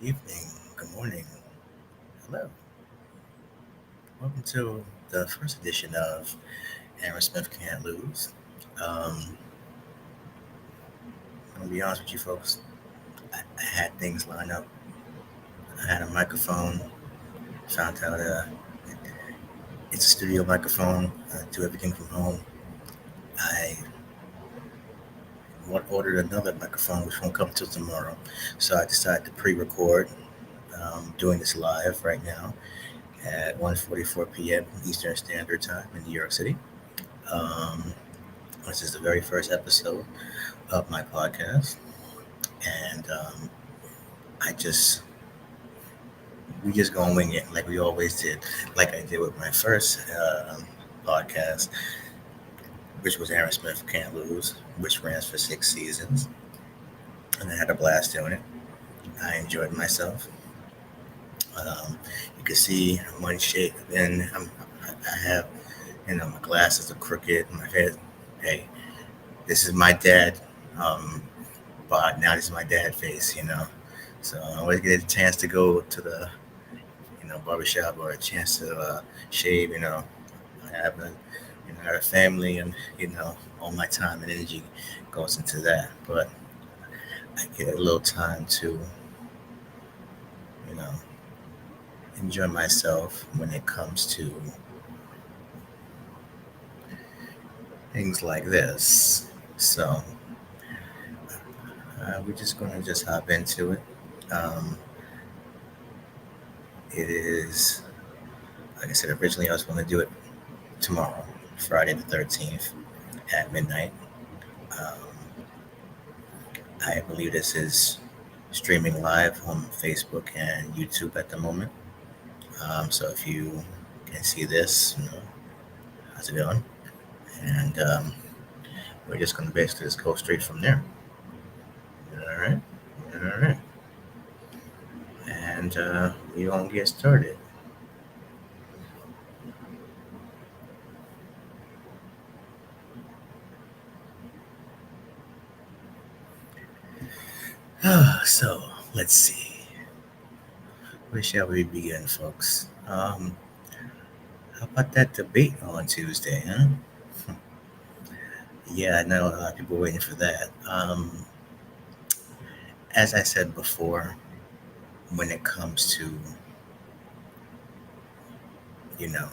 Evening, good morning, hello. Welcome to the first edition of Aaron Smith Can't Lose. I'm gonna be honest with you folks. I had things lined up. I had a microphone. Found out it's a studio microphone. I do everything from home. I ordered another microphone, which won't come till tomorrow. So I decided to pre-record. Doing this live right now at 1:44 p.m. Eastern Standard Time in New York City. Um, this is the very first episode of my podcast, and I just we just gonna wing it like we always did, like I did with my first podcast, which was Aaron Smith Can't Lose, which ran for 6 seasons, and I had a blast doing it. I enjoyed myself. You can see my shape, and I have, my glasses are crooked, my head. Hey, this is my dad. Um, but now this is my dad face, So I always get a chance to go to the barbershop or a chance to shave. I have I have a family, and all my time and energy goes into that. But I get a little time to you know enjoy myself when it comes to things like this. So we're just gonna just hop into it. Um, it is, like I said, originally I was going to do it tomorrow, Friday the 13th at midnight. Um, I believe this is streaming live on Facebook and YouTube at the moment. So if you can see this, how's it going? And we're just going to basically just go straight from there. All right. All right. And we're going to get started. So let's see. Where shall we begin, folks? How about that debate on Tuesday, huh? Yeah, I know a lot of people waiting for that. As I said before, when it comes to, you know,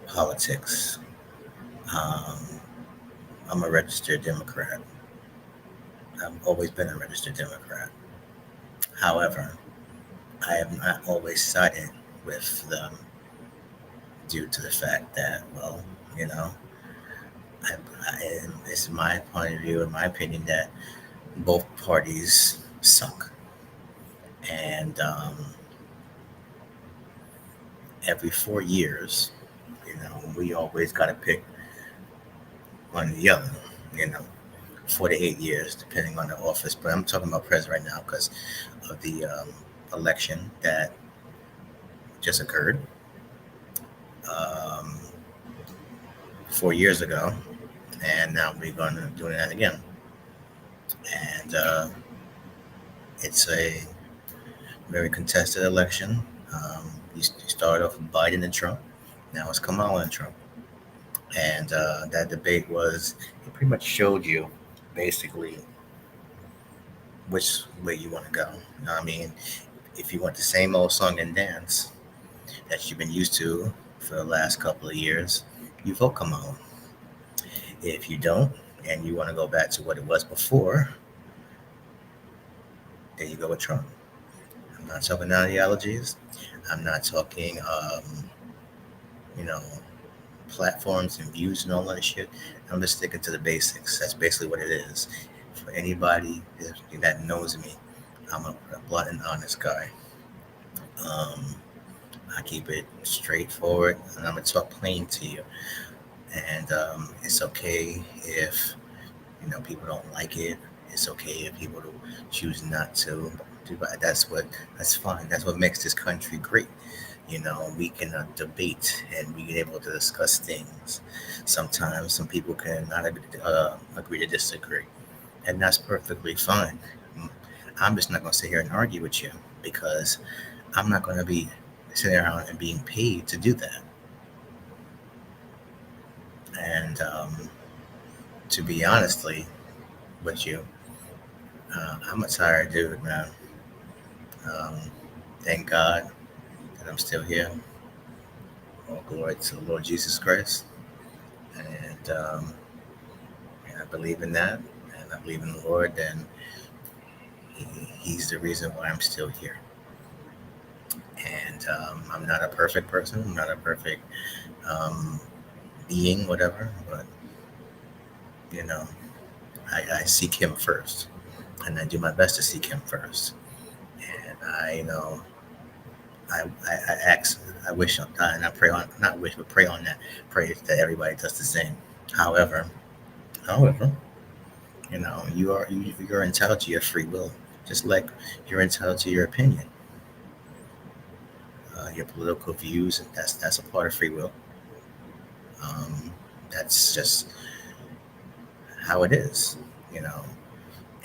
politics, um, I'm a registered Democrat. I've always been a registered Democrat. However, I have not always sided with them due to the fact that, well, you know, it's my point of view, in my opinion, that both parties suck. And every 4 years, we always got to pick one or the other, you know, 4 to 8 years, depending on the office. But I'm talking about president right now because of the election that just occurred um, 4 years ago. And now we're going to do that again. And it's a very contested election. You started off with Biden and Trump. Now it's Kamala and Trump. And that debate it pretty much showed you basically which way you want to go. I mean, if you want the same old song and dance that you've been used to for the last couple of years, you vote Kamala. If you don't, and you want to go back to what it was before, then you go with Trump. I'm not talking ideologies. I'm not talking, you know, platforms and views and all that shit. I'm just sticking to the basics. That's basically what it is. For anybody that knows me, I'm a blunt and honest guy. Um, I keep it straightforward, and I'm gonna talk plain to you. And it's okay if people don't like it. It's okay if people choose not to. But that's fine. That's what makes this country great. We can debate and we get able to discuss things. Sometimes some people can not agree to disagree, and that's perfectly fine. I'm just not going to sit here and argue with you. because I'm not going to be sitting around and being paid to do that. And to be honestly with you, I'm a tired dude, man. Um, thank God that I'm still here. All glory to the Lord Jesus Christ. And I believe in that. And I believe in the Lord. And he, He's the reason why I'm still here. And I'm not a perfect person. I'm not a perfect um, being, whatever. But, you know, I seek Him first. And I do my best to seek Him first. And I ask, I wish, and I pray on, not wish, but pray on that. Pray that everybody does the same. However, however, you're entitled to your free will, just like you're entitled to your opinion, your political views. That's a part of free will. Um, that's just how it is, you know.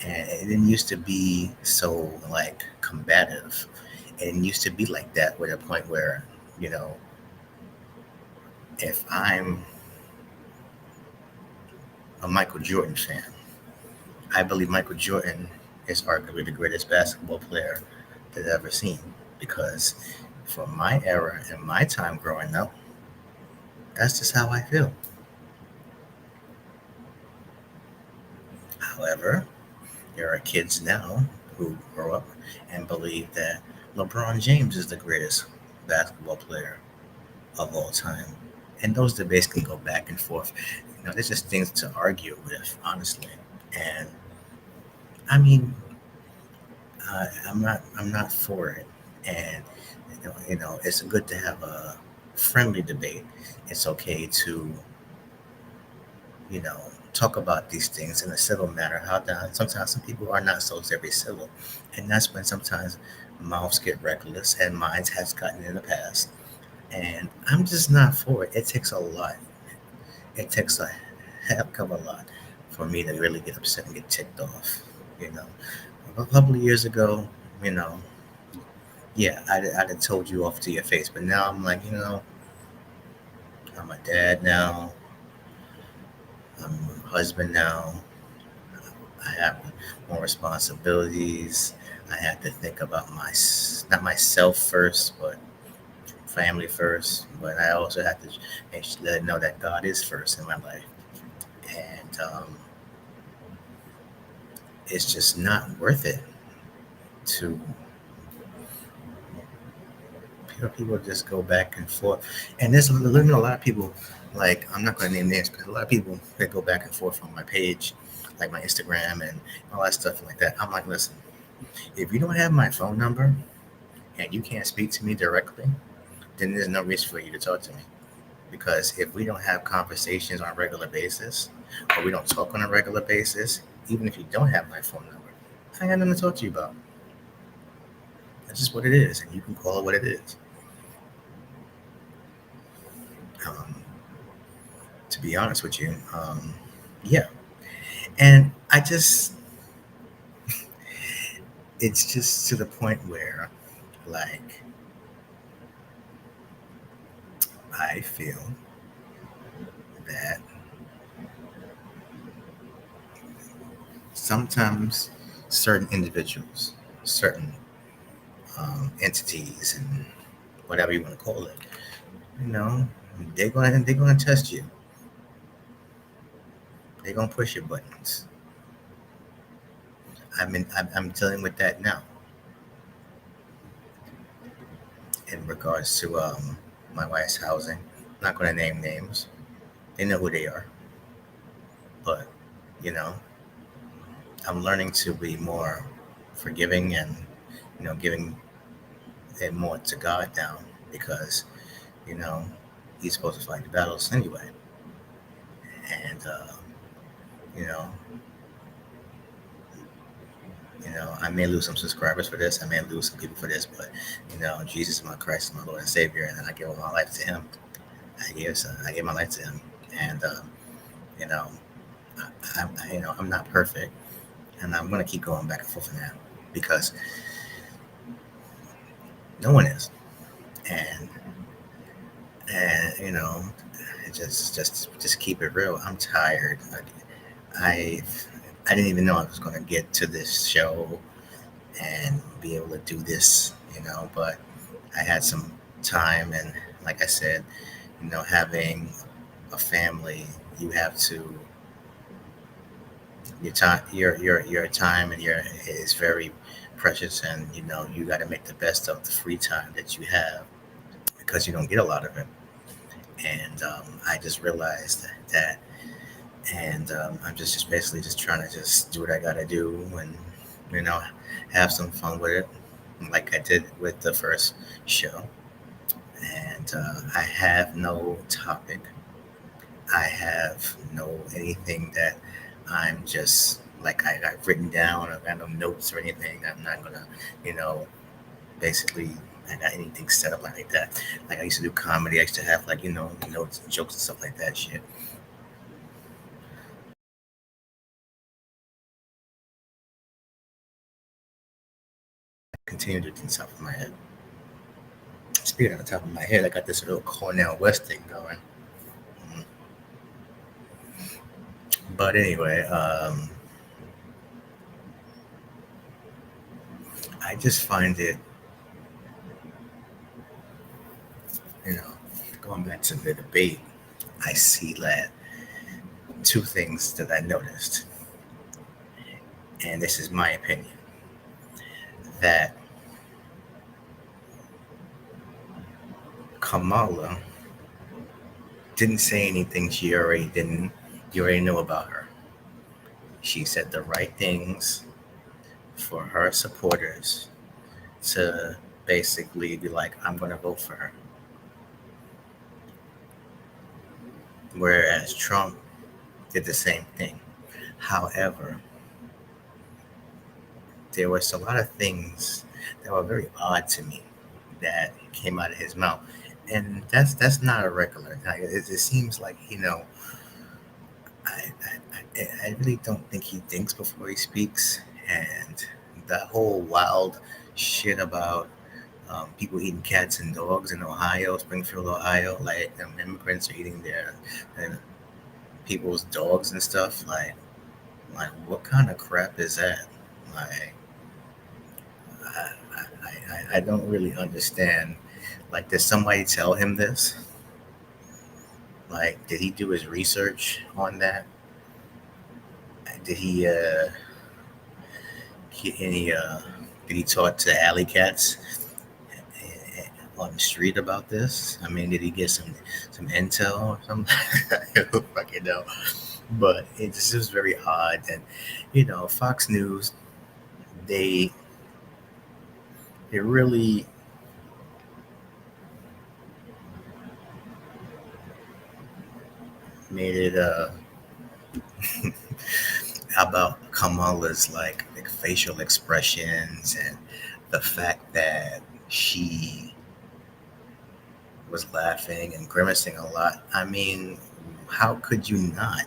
And it didn't used to be so like combative. It didn't used to be like that. With a point where, you know, if I'm a Michael Jordan fan, I believe Michael Jordan is arguably the greatest basketball player that I've ever seen, because for my era and my time growing up, that's just how I feel. However, there are kids now who grow up and believe that LeBron James is the greatest basketball player of all time. And those debates can go back and forth. There's just things to argue with, honestly. And I mean, I'm not for it. And it's good to have a friendly debate. It's okay to you know talk about these things in a civil manner. How that sometimes some people are not so very civil, and that's when sometimes mouths get reckless, and minds has gotten in the past. And I'm just not for it. It takes a lot. It takes a heck of a lot for me to really get upset and get ticked off. You know, a couple of years ago, you know, yeah, I'd have told you off to your face. But now I'm like, I'm a dad now. I'm a husband now. I have more responsibilities. I have to think about not myself first, but family first. But I also have to let them know that God is first in my life. And it's just not worth it to people just go back and forth. And there's living a lot of people, like, I'm not going to name names, but a lot of people that go back and forth on my page, like my Instagram and all that stuff like that. I'm like, listen, if you don't have my phone number and you can't speak to me directly, then there's no reason for you to talk to me. Because if we don't have conversations on a regular basis, or we don't talk on a regular basis, even if you don't have my phone number, I ain't got nothing to talk to you about. That's just what it is, and you can call it what it is. Um, to be honest with you, yeah. And it's just to the point where, like, I feel that sometimes certain individuals, certain entities, and whatever you want to call it, you know, they're gonna test you. They're gonna push your buttons. I'm dealing with that now in regards to my wife's housing. I'm not gonna name names. They know who they are, but you know, I'm learning to be more forgiving and giving it more to God now, because you know He's supposed to fight the battles anyway. And you know, I may lose some subscribers for this. I may lose some people for this, but Jesus, my Christ, my Lord and Savior, and I give my life to Him. I give my life to Him, and you know, I'm not perfect, and I'm gonna keep going back and forth in that, because No one is. And you know, just keep it real. I'm tired. I I didn't even know I was going to get to this show and be able to do this, but I had some time, and like I said, having a family, you have to your time and your is very precious, and you got to make the best of the free time that you have because you don't get a lot of it. And I just realized that, and I'm just basically just trying to just do what I got to do, and you know have some fun with it, like I did with the first show. And I have no topic. I have no anything that I'm just like I've written down or got no notes or anything. I'm not gonna, you know, basically I got anything set up like that. Like I used to do comedy. I used to have like notes and jokes and stuff like that. Shit. Continue to do the top of my head. Speaking on the top of my head, I got this little Cornell West thing going. Mm. But anyway, I just find it, you know, going back to the debate, I see that two things that I noticed, and this is my opinion, that Kamala didn't say anything you already know about her. She said the right things for her supporters to basically be like, I'm going to vote for her. Whereas Trump did the same thing. However, there was a lot of things that were very odd to me that came out of his mouth, and that's not a regular. Like, it seems like I really don't think he thinks before he speaks, and that whole wild shit about people eating cats and dogs in Ohio, Springfield, Ohio, like immigrants are eating their and people's dogs and stuff. Like what kind of crap is that? Like, I don't really understand. Like, did somebody tell him this? Like, did he do his research on that? Did any did he talk to alley cats on the street about this? I mean, did he get some intel or something? I don't fucking know. But it just was very odd, and Fox News, they they really made it about Kamala's like facial expressions and the fact that she was laughing and grimacing a lot. I mean, how could you not?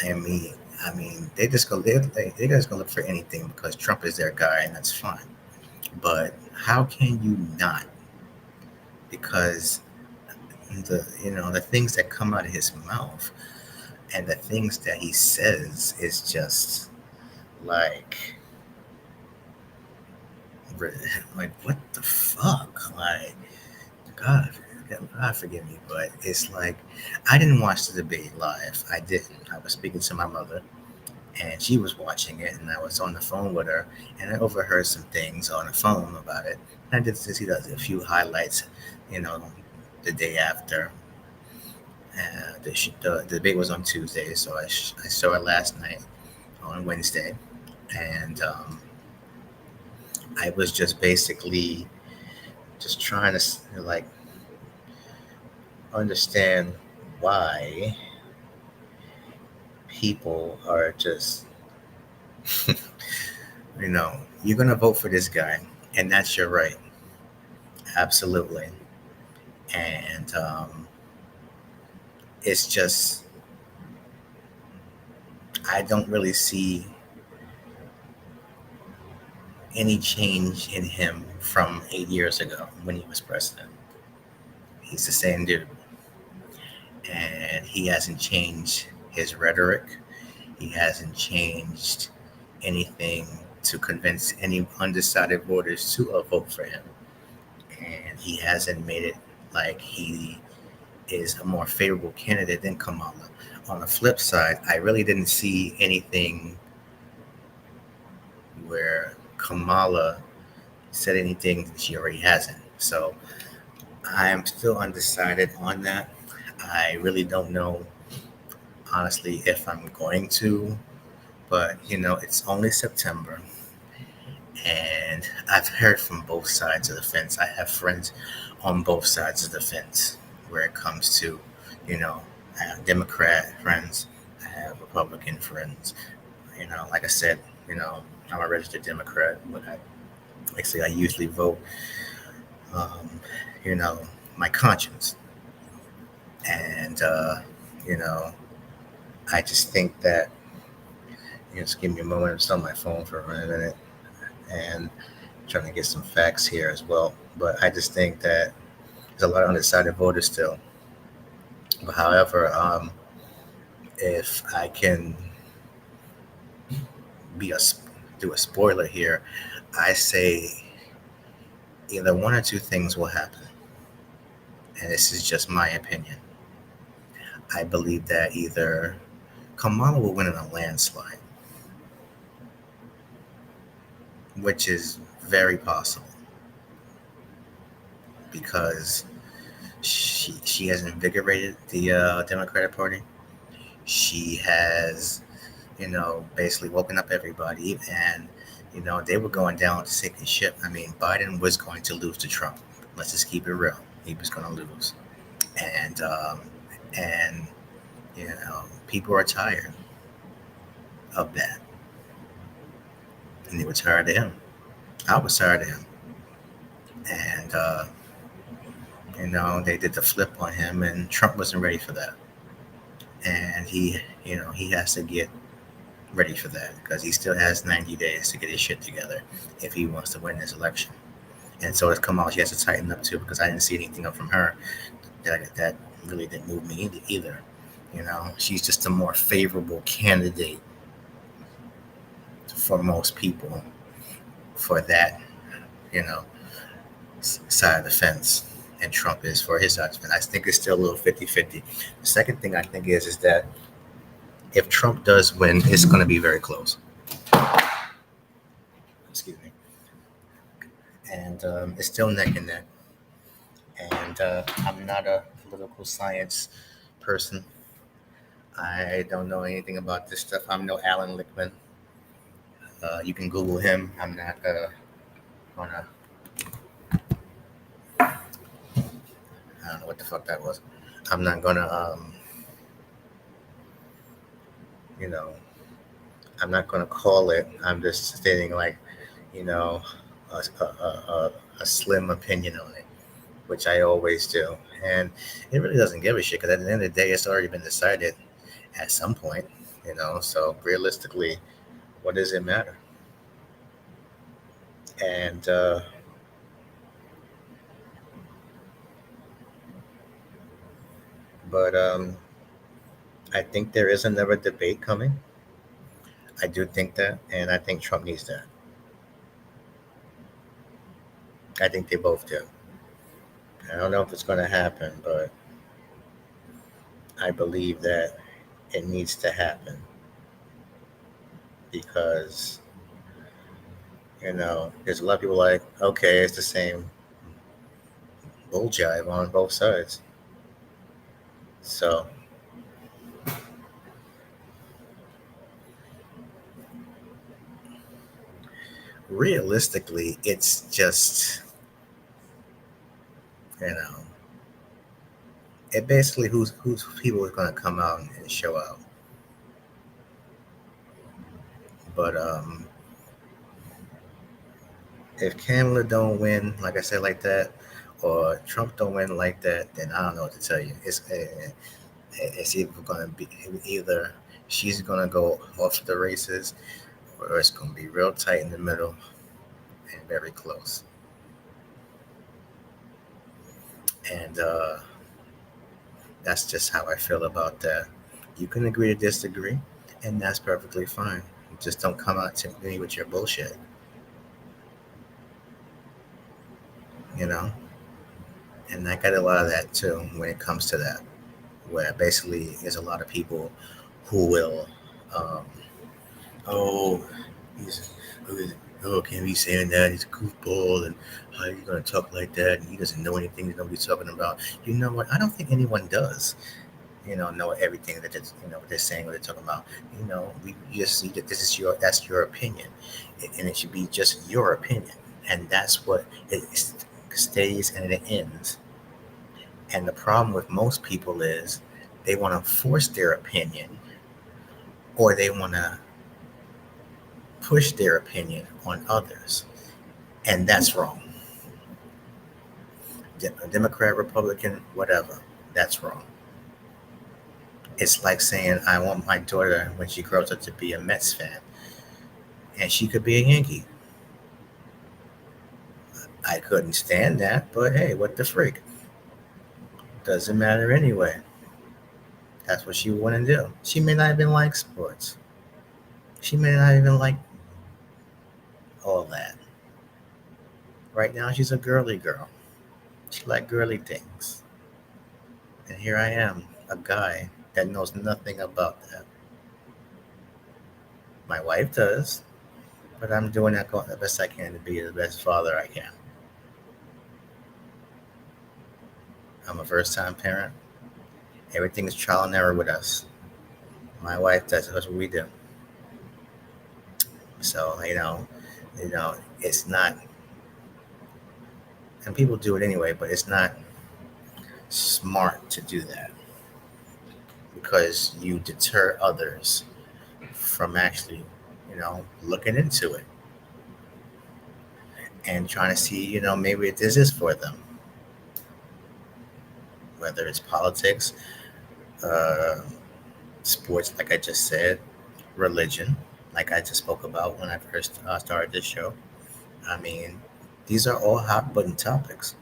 I mean, they just gonna look for anything because Trump is their guy, and that's fine. But how can you not? Because the things that come out of his mouth and the things that he says is just like like what the fuck? Like, God, God forgive me, but it's like I didn't watch the debate live. I didn't. I was speaking to my mother, and she was watching it, and I was on the phone with her, and I overheard some things on the phone about it. And I did see a few highlights, you know, the day after. The debate was on Tuesday, so I saw it last night on Wednesday, and I was just basically just trying to like understand why people are just you're gonna vote for this guy, and that's your right, absolutely. And it's just I don't really see any change in him from 8 years ago when he was president. He's the same dude. And he hasn't changed his rhetoric. He hasn't changed anything to convince any undecided voters to vote for him. And he hasn't made it like he is a more favorable candidate than Kamala. On the flip side, I really didn't see anything where Kamala said anything that she already hasn't. So I'm still undecided on that. I really don't know, honestly, if I'm going to, but it's only September. And I've heard from both sides of the fence. I have friends on both sides of the fence where it comes to, I have Democrat friends, I have Republican friends. Like I said, I'm a registered Democrat, but I usually vote, um, you know, my conscience. And, I just think that, just give me a moment. I'm still on my phone for a minute and trying to get some facts here as well. But I just think that there's a lot of undecided voters still. But however, if I can be a do a spoiler here, I say either one or two things will happen, and this is just my opinion. I believe that either Kamala will win in a landslide, which is very possible because she has invigorated the Democratic Party. She has, basically woken up everybody, and they were going down to sink and ship. I mean, Biden was going to lose to Trump. Let's just keep it real. He was going to lose, and people are tired of that, and they were tired of him. I was tired of him, and they did the flip on him, and Trump wasn't ready for that, and he has to get ready for that because he still has 90 days to get his shit together if he wants to win this election. And so it's come out, she has to tighten up too because I didn't see anything up from her that really didn't move me either. She's just a more favorable candidate for most people for that, side of the fence. And Trump is for his side of the fence. I think it's still a little 50-50. The second thing I think is that if Trump does win, it's going to be very close. Excuse me. And it's still neck and neck. And I'm not a political science person. I don't know anything about this stuff. I'm no Alan Lickman. You can Google him. I'm not gonna. I don't know what the fuck that was. I'm not gonna. I'm not gonna call it. I'm just stating a slim opinion on it, which I always do. And it really doesn't give a shit because at the end of the day, it's already been decided at some point, So realistically, what does it matter? And but I think there is another debate coming. I do think that, and I think Trump needs that. I think they both do. I don't know if it's going to happen, but I believe that it needs to happen because, there's a lot of people like, okay, it's the same bull jive on both sides. So, realistically, it's just, it basically who's people are going to come out and show out. But if Kamala don't win, like I said, like that, or Trump don't win like that, then I don't know what to tell you. It's either going to be either she's going to go off the races, or it's going to be real tight in the middle. and very close. And that's just how I feel about that. You can agree to disagree, and that's perfectly fine. Just don't come out to me with your bullshit, you know? And I got a lot of that too when it comes to that, where basically there's a lot of people who will, um, oh, he's, oh, can't be saying that. He's a goofball, and how are you going to talk like that? And he doesn't know anything that nobody's talking about. You know what? I don't think anyone does. Know everything that what they're saying, what they're talking about. We just see that that's your opinion, and it should be just your opinion, and that's what it stays and it ends. And the problem with most people is they want to force their opinion, or they want to push their opinion on others, and that's wrong. Democrat, Republican, whatever, that's wrong. It's like saying I want my daughter when she grows up to be a Mets fan, and she could be a Yankee. I couldn't stand that, but hey, what the freak? Doesn't matter anyway. That's what she want to do. She may not even like sports. She may not even like all that. Right now, she's a girly girl. She like girly things. And here I am, a guy that knows nothing about that. My wife does, but I'm doing that the best I can to be the best father I can. I'm a first-time parent. Everything is trial and error with us. My wife does. That's what we do. So it's not, and people do it anyway, but it's not smart to do that because you deter others from actually, looking into it and trying to see, maybe this is for them. Whether it's politics, uh, sports, like I just said, religion, like I just spoke about when I first started this show. I mean, these are all hot button topics.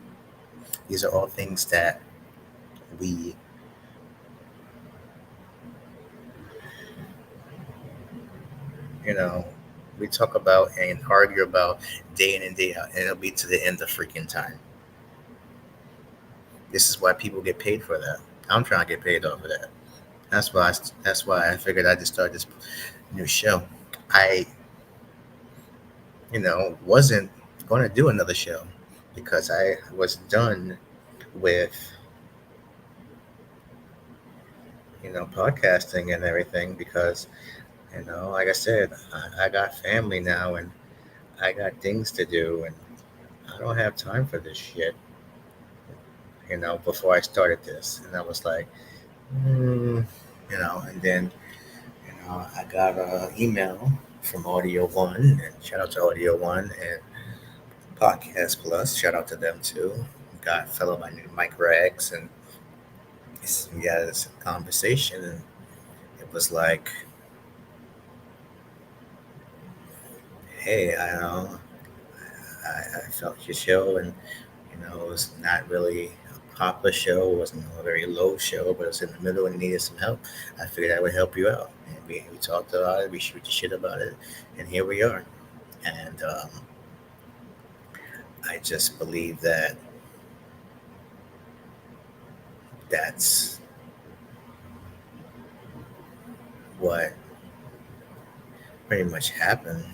These are all things that we you know we talk about and argue about day in and day out, and it'll be to the end of freaking time. This is why people get paid for that. I'm trying to get paid off of that. That's why I figured I'd just start this new show. I wasn't going to do another show because I was done with podcasting and everything because like I said, I got family now and I got things to do and I don't have time for this shit. Before I started this, and I was like, and then I got an email from Audio One, and shout out to Audio One and Podcast Plus, shout out to them too. Got a fellow by name Mike Rags, and we had this conversation, and it was like, hey, I felt your show, and it was not really a popular show, it wasn't a very low show, but it was in the middle and needed some help. I figured I would help you out, and we talked about it, we shoot the shit about it, and here we are. And I just believe that that's what pretty much happened,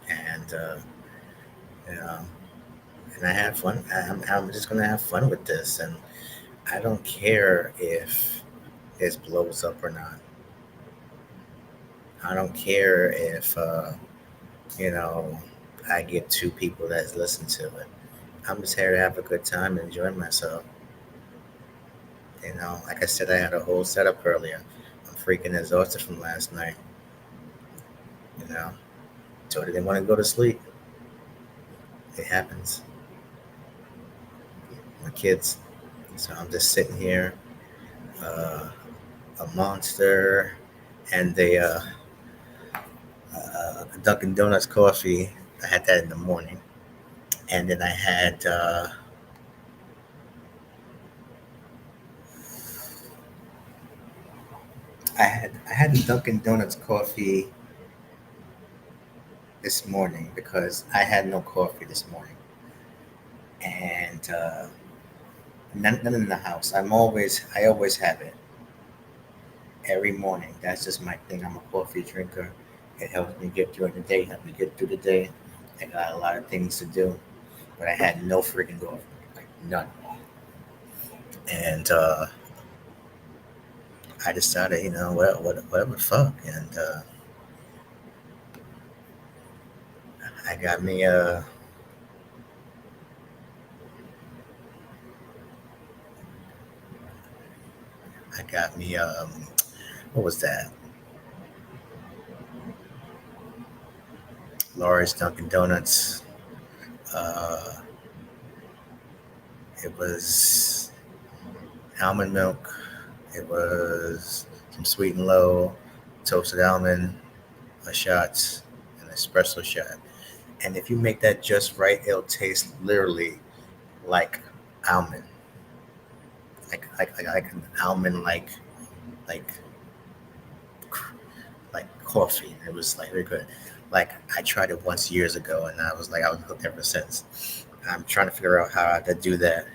and you know, and I had fun. I'm just gonna have fun with this, and I don't care if this blows up or not. I don't care if you know I get two people that's listen to it. I'm just here to have a good time and enjoy myself. Like I said, I had a whole setup earlier. I'm freaking exhausted from last night. You know, so I didn't want to go to sleep. It happens. My kids. So I'm just sitting here, a monster, and a Dunkin' Donuts coffee. I had that in the morning. And then I had the Dunkin' Donuts coffee this morning because I had no coffee this morning, and none in the house. I always have it every morning. That's just my thing. I'm a coffee drinker. It helps me get through the day. Helps me get through the day. I got a lot of things to do, but I had no freaking coffee, like none. And I decided, well, whatever, fuck. And I got me I got me what was that? Laura's Dunkin' Donuts. Uh, it was almond milk. It was some sweet and low, toasted almond, a shot, an espresso shot. And if you make that just right, it'll taste literally like almond, like an almond like like coffee. It was like very good. Like I tried it once years ago, and I was hooked ever since. I'm trying to figure out how to do that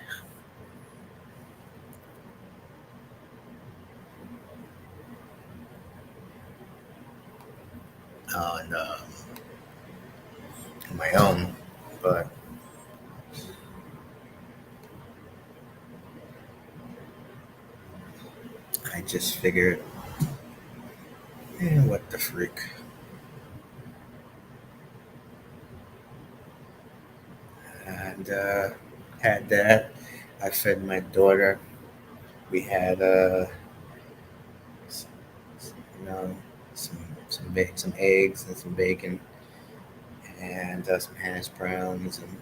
on my own, but I just figured, what the freak, and had that. I fed my daughter. We had s- you know, some eggs and some bacon and some hash browns, and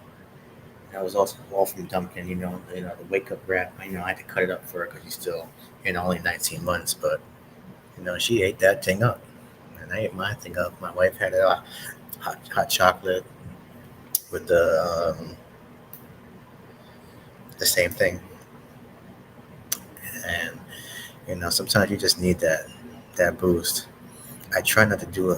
that was also all from Dunkin'. The wake up wrap. I had to cut it up for her because she's still, only 19 months, but she ate that thing up, and I ate my thing up. My wife had a hot chocolate with the same thing, and sometimes you just need that boost. I try not to do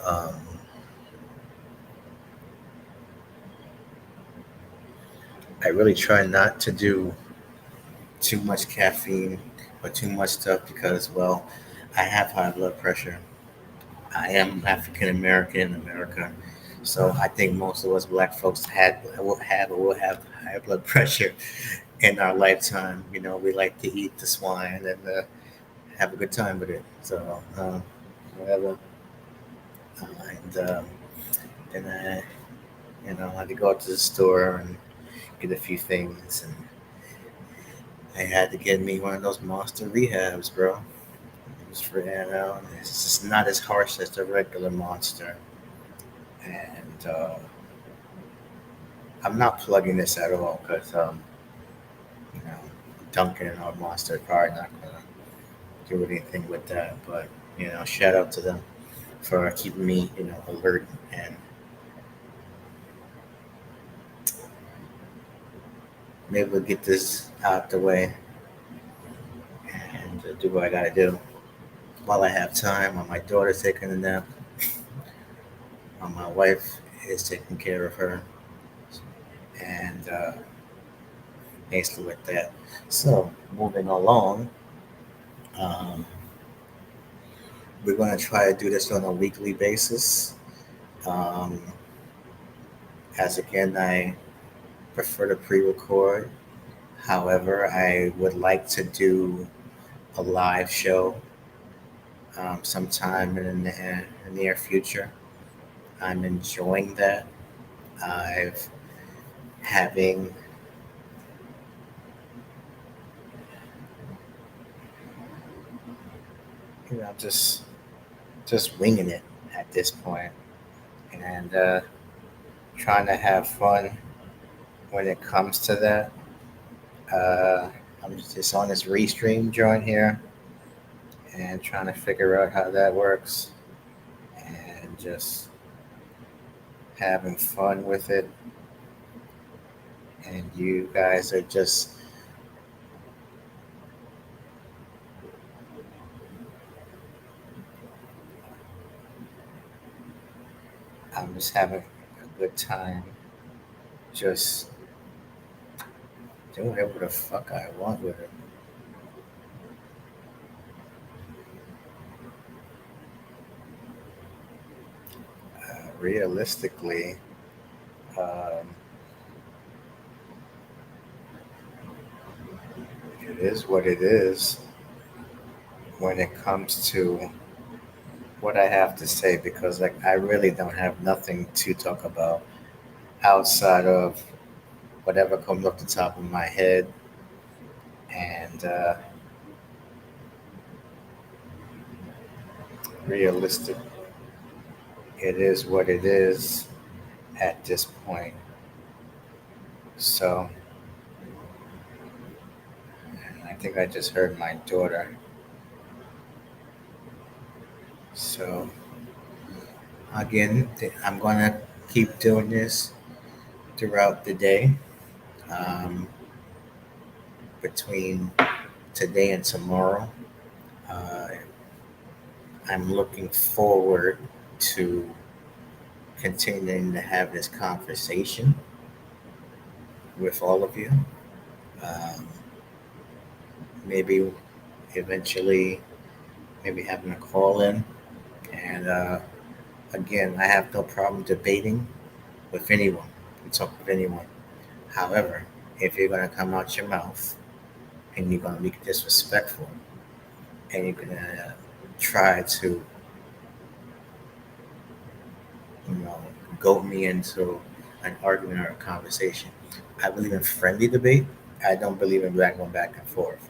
I really try not to do too much caffeine or too much stuff because, well, I have high blood pressure. I am African American in America, so I think most of us black folks will have high blood pressure in our lifetime. We like to eat the swine and have a good time with it. So whatever, and I had to go out to the store and get a few things, and I had to get me one of those monster rehabs, bro. It was for it's just not as harsh as the regular monster, and I'm not plugging this at all because you know Duncan or Monster are probably not gonna do anything with that. But shout out to them for keeping me alert and maybe we'll get this out the way and do what I gotta do while I have time. While my daughter's taking a nap, while my wife is taking care of her, and basically with that. So moving along, um, we're going to try to do this on a weekly basis. Um, as again, I prefer to pre-record. However, I would like to do a live show sometime in the near future. I'm enjoying that. I've having just winging it at this point and trying to have fun when it comes to that. Uh, I'm just on this restream joint here and trying to figure out how that works and just having fun with it. and you guys are just, I'm just having a good time, just doing whatever the fuck I want with it. Realistically, um, it is what it is when it comes to what I have to say, because like I really don't have nothing to talk about outside of whatever comes off the top of my head, and realistic, it is what it is at this point. So I think I just heard my daughter. So again, I'm gonna keep doing this throughout the day, um, between today and tomorrow. Uh, I'm looking forward to continuing to have this conversation with all of you. Um, maybe eventually, maybe having a call in. And again, I have no problem debating with anyone and talk with anyone. However, if you're going to come out your mouth and you're going to be disrespectful and you're going to try to, you know, goad me into an argument or a conversation, I believe in friendly debate. I don't believe in going back and forth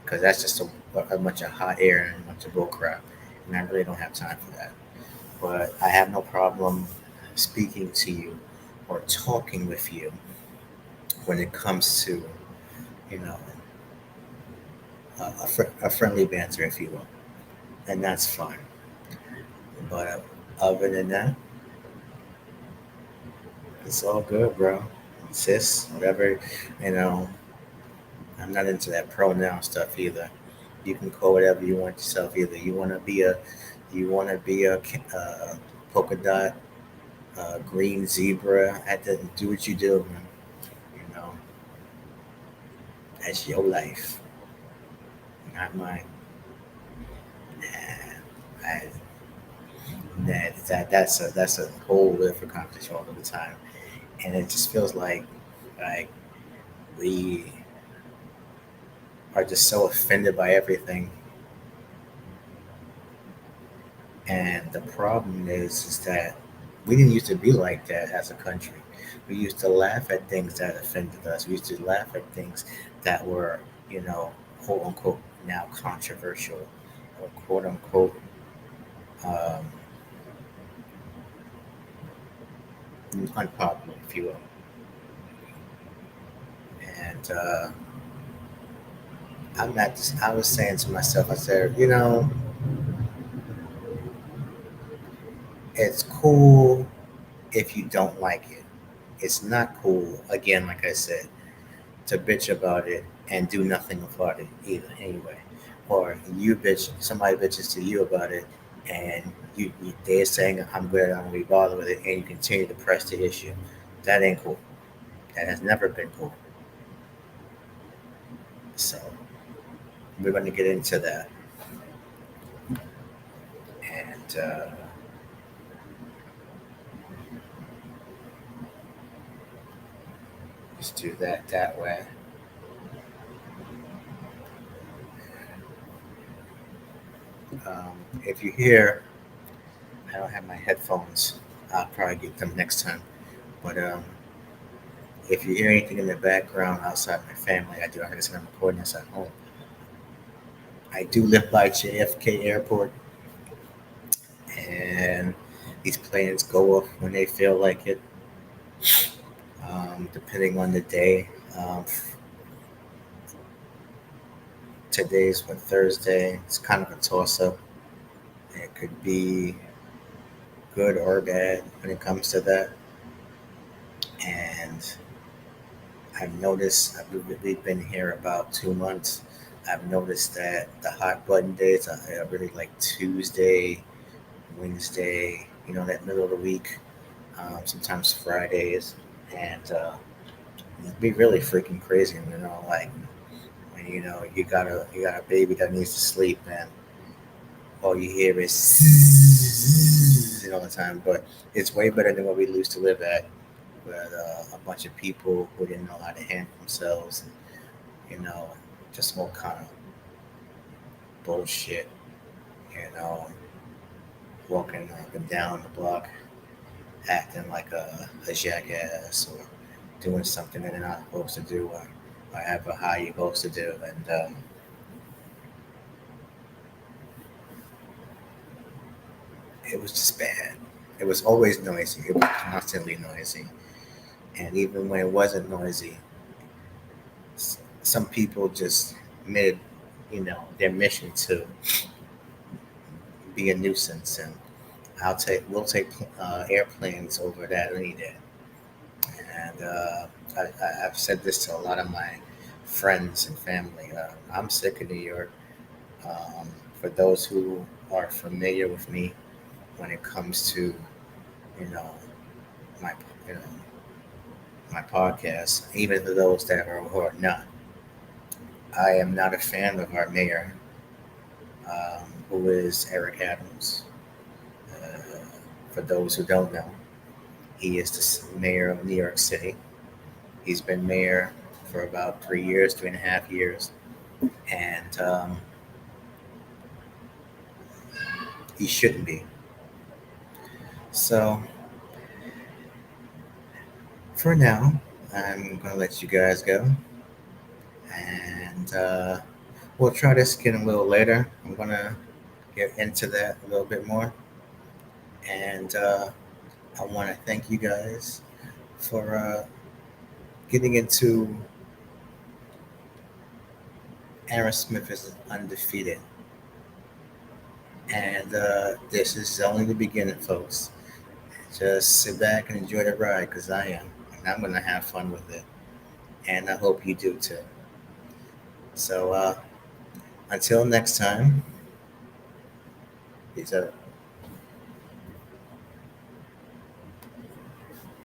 because that's just a bunch of hot air and a bunch of bull crap. And I really don't have time for that. But I have no problem speaking to you or talking with you when it comes to, you know, a friendly banter, if you will. And that's fine. But other than that, it's all good, bro. Sis, whatever, you know, I'm not into that pronoun stuff either. You can call whatever you want yourself either. You want to be a polka dot, green zebra. Had to do what you do, man. You know, that's your life, not mine. Nah, that's a whole different conversation all the time, and it just feels like we are just so offended by everything. And the problem is that we didn't used to be like that as a country. We used to laugh at things that offended us. We used to laugh at things that were, you know, quote unquote now controversial or quote unquote um, unpopular, if you will. And I'm not. Just, I was saying to myself, I said, you know, it's cool if you don't like it. It's not cool, again, like I said, to bitch about it and do nothing about it either, anyway. Or you bitch, somebody bitches to you about it, and they're saying, I'm good, I'm gonna be bothered with it, and you continue to press the issue. That ain't cool. That has never been cool. So we're going to get into that. And just do that way. If you hear, I don't have my headphones. I'll probably get them next time. But if you hear anything in the background outside my family, I do. I guess I'm recording this at home. I do live by JFK Airport, and these planes go off when they feel like it, depending on the day. Um, Today's what, Thursday. It's kind of a toss up. It could be good or bad when it comes to that. And I've noticed, we've been here about 2 months. I've noticed that the hot button days are really like Tuesday, Wednesday, that middle of the week, sometimes Fridays. And it'd be really freaking crazy, like when you got a baby that needs to sleep, and all you hear is all the time. But it's way better than what we used to live at, with a bunch of people who didn't know how to handle themselves, and just all kind of bullshit, you know, walking up and down the block, acting like a jackass, or doing something that they're not supposed to do, or have a high you're supposed to do. And it was just bad. It was always noisy. It was constantly noisy. And even when it wasn't noisy, some people just made, their mission to be a nuisance. And we'll take airplanes over that any day. And I've said this to a lot of my friends and family. I'm sick of New York. For those who are familiar with me, when it comes to you know my you know my podcast, even for those that are who are not, I am not a fan of our mayor, who is Eric Adams. Uh, for those who don't know, he is the mayor of New York City. He's been mayor for about 3 years, 3.5 years, and he shouldn't be. So for now, I'm gonna let you guys go, and we'll try this again a little later. I'm gonna get into that a little bit more, and I want to thank you guys for getting into Aaron Smith is undefeated. And this is only the beginning, folks. Just sit back and enjoy the ride, because I am. And I'm going to have fun with it. And I hope you do too. So until next time, peace out.